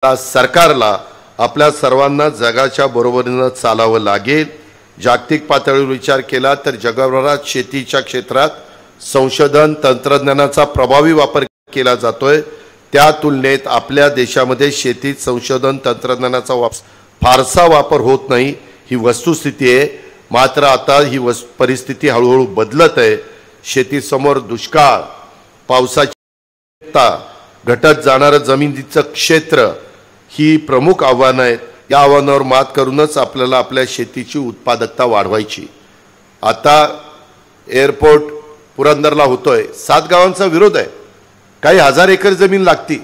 सरकारला आपल्या सर्वांना जगाच्या बरोबरीने चालावं लागेल। जागतिक पातळीवर विचार केला तर जगभरात शेतीच्या क्षेत्रात संशोधन तंत्रज्ञानाचा प्रभावी वापर केला जातोय। त्या तुलनेत आपल्या देशामध्ये शेतीत संशोधन तंत्रज्ञानाचा फारसा वापर होत नाही, ही वस्तुस्थिती आहे। मात्र आता ही परिस्थिती हळूहळू बदलत आहे। शेतीसमोर दुष्काळ, पावसाची घटत जाणारे जमिनीचं क्षेत्र ही प्रमुख आव्हानं आहेत। या आव्हानावर मात करूनच आपल्याला आपल्या शेतीची उत्पादकता वाढवायची। आता एअरपोर्ट पुरंदरला होतोय, 7 गावांचा विरोध आहे, काही हजार एकर जमीन लागती,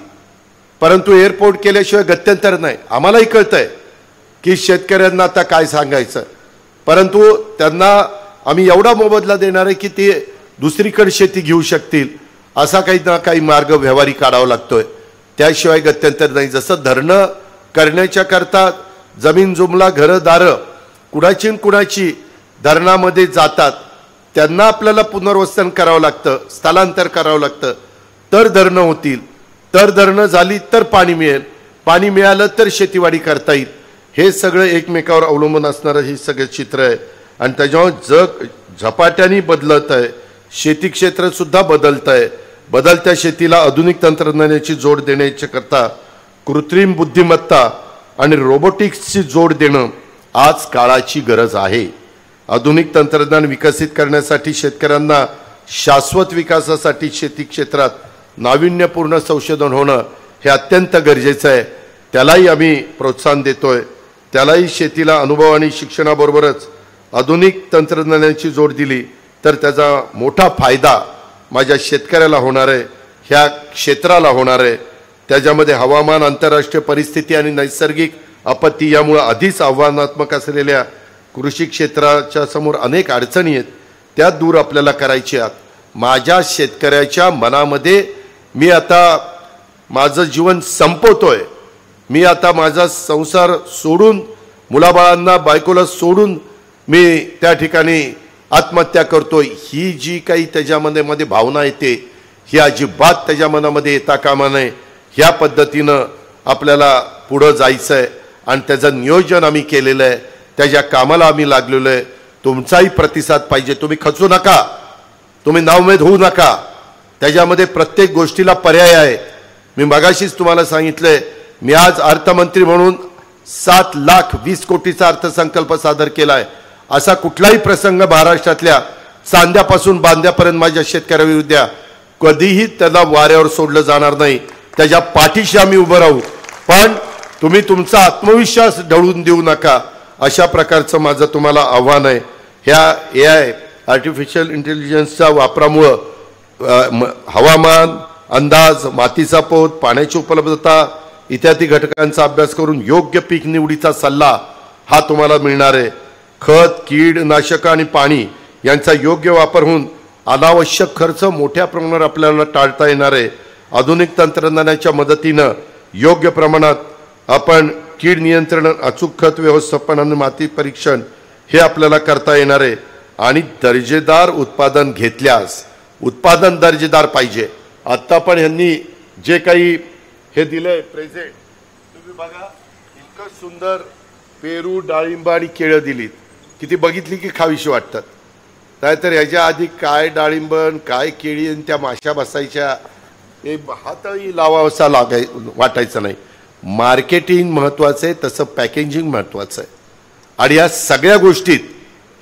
परंतु एअरपोर्ट केल्याशिवाय गत्यंतर नाही। आम्हालाही कळतंय की शेतकऱ्यांना आता काय सांगायचं, परंतु त्यांना आम्ही एवढा मोबदला देणार आहे की ते दुसरीकडे शेती घेऊ शकतील, असा काही ना काही मार्ग व्यवहारी काढावा लागतोय, त्याशिवाय गत्यंतर नाही। जसं धरणं करण्याच्या करता जमीन जुमला घरदार कुणाची धरणामध्ये जातात, त्यांना आपल्याला पुनर्वसन करावं लागतं, स्थलांतर करावं लागतं, तर धरणं होतील, तर धरणं झाली तर पाणी मिळेल, पाणी मिळालं तर शेतीवाडी करता येईल। हे सगळं एकमेकावर अवलंबून असणारं हे सगळे चित्र आहे आणि त्याच्यावर जग झपाट्याने बदलत आहे। शेती क्षेत्र सुद्धा बदलत आहे। बदलत्या शेतीला आधुनिक तंत्रज्ञानाची जोड देण्याच्या करता कृत्रिम बुद्धिमत्ता आणि रोबोटिक्सची जोड देणं आज काळाची गरज आहे। आधुनिक तंत्रज्ञान विकसित करण्यासाठी शेतकऱ्यांना शाश्वत विकासासाठी शेती क्षेत्रात नाविन्यपूर्ण संशोधन होणं हे अत्यंत गरजेचं आहे। त्यालाही आम्ही प्रोत्साहन देतोय। त्यालाही शेतीला अनुभव आणि शिक्षणाबरोबरच आधुनिक तंत्रज्ञानाची जोड दिली तर त्याचा मोठा फायदा माझ्या शेतकऱ्याला होणार आहे, ह्या क्षेत्राला होणार आहे। त्याच्यामध्ये हवामान, आंतरराष्ट्रीय परिस्थिती आणि नैसर्गिक आपत्ती यामुळे आधीच आव्हानात्मक असलेल्या कृषी क्षेत्राच्या समोर अनेक अडचणी आहेत, त्या दूर आपल्याला करायच्या आहेत। माझ्या शेतकऱ्याच्या मनामध्ये मी आता माझं जीवन संपवतोय, मी आता माझा संसार सोडून, मुलाबाळांना बायकोला सोडून मी त्या ठिकाणी आत्महत्या करतोय, ही जी काही त्याच्यामध्ये भावना येते ही अजिबात त्याच्या मनामध्ये येता कामा नये। ह्या पद्धतीनं आपल्याला पुढे जायचं आहे आणि त्याचं नियोजन आम्ही केलेलं आहे, त्याच्या कामाला आम्ही लागलेलो आहे। तुमचाही प्रतिसाद पाहिजे। तुम्ही खचू नका, तुम्ही नाउमेद होऊ नका, त्याच्यामध्ये प्रत्येक गोष्टीला पर्याय आहे। मी मगाशीच तुम्हाला सांगितलंय, मी आज अर्थमंत्री म्हणून 7,20,00,000 कोटीचा अर्थसंकल्प सादर केलाय। असा कुठलाही प्रसंग महाराष्ट्रातल्या चांद्यापासून बांद्यापर्यंत माझ्या शेतकऱ्याविरुद्ध कधीही त्याला वाऱ्यावर सोडलं जाणार नाही, त्याच्या पाठीशी आम्ही उभं राहू। पण तुम्ही तुमचा आत्मविश्वास ढळून देऊ नका, अशा प्रकारचं माझं तुम्हाला आव्हान आहे। ह्या AI आर्टिफिशियल इंटेलिजन्सच्या वापरामुळं हवामान अंदाज, मातीचा पोत, पाण्याची उपलब्धता इत्यादी घटकांचा अभ्यास करून योग्य पीक निवडीचा सल्ला हा तुम्हाला मिळणार आहे। खत, कीडनाशक आणि पाणी यांचा योग्य वापर होऊन अनावश्यक खर्च मोठ्या प्रमाणावर आपल्याला टाळता येणार आहे। आधुनिक तंत्रज्ञानाच्या मदतीनं योग्य प्रमाणात आपण कीड नियंत्रण, अचूक खत व्यवस्थापन आणि माती परीक्षण हे आपल्याला करता येणार आहे। आणि दर्जेदार उत्पादन घेतल्यास उत्पादन दर्जेदार पाहिजे। आता पण यांनी जे काही हे दिलंय प्रेझेंट, तुम्ही बघा, इतकं सुंदर पेरू, डाळिंब आणि केळं दिलीत, किती बघितली की खावीशी वाटतात। नाहीतर ह्याच्या आधी काय डाळिंब, काय केळी आणि त्या माश्या बसायच्या, हे हातही लावावसा वाटायचं नाही। मार्केटिंग महत्त्वाचं आहे, तसं पॅकेजिंग महत्त्वाचं आहे। आणि या सगळ्या गोष्टीत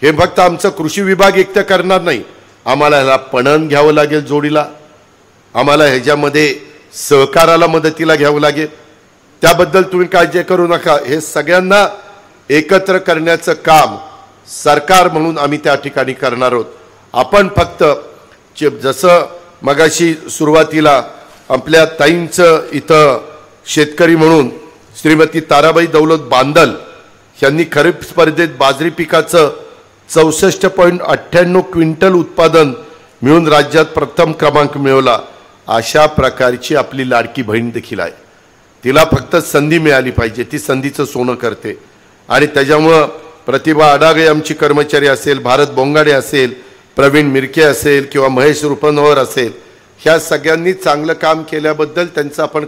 हे फक्त आमचं कृषी विभाग एकटं करणार नाही, आम्हाला ह्याला पणन घ्यावं लागेल जोडीला, आम्हाला ह्याच्यामध्ये सहकाराला मदतीला घ्यावं लागेल। त्याबद्दल तुम्ही काळजी करू नका। हे सगळ्यांना एकत्र करण्याचं काम सरकार म्हणून आम्ही त्या ठिकाणी करणार आहोत। आपण फक्त जसं मगाशी सुरुवातीला आपल्या ताईंचं इथं शेतकरी म्हणून श्रीमती ताराबाई दौलत बांदल यांनी खरीप स्पर्धेत बाजरी पिकाचं 64.98 क्विंटल उत्पादन मिळून राज्यात प्रथम क्रमांक मिळवला। अशा प्रकारची आपली लाडकी बहीण देखील आहे, तिला फक्त संधी मिळाली पाहिजे, ती संधीचं सोनं करते। आणि त्याच्यामुळं प्रतिभा अडागे आमची कर्मचारी असेल, भारत बोंगाडे असेल, प्रवीण मिरके असेल किंवा महेश रुपनवर असेल, ह्या सगळ्यांनी चांगलं काम केल्याबद्दल त्यांचं आपण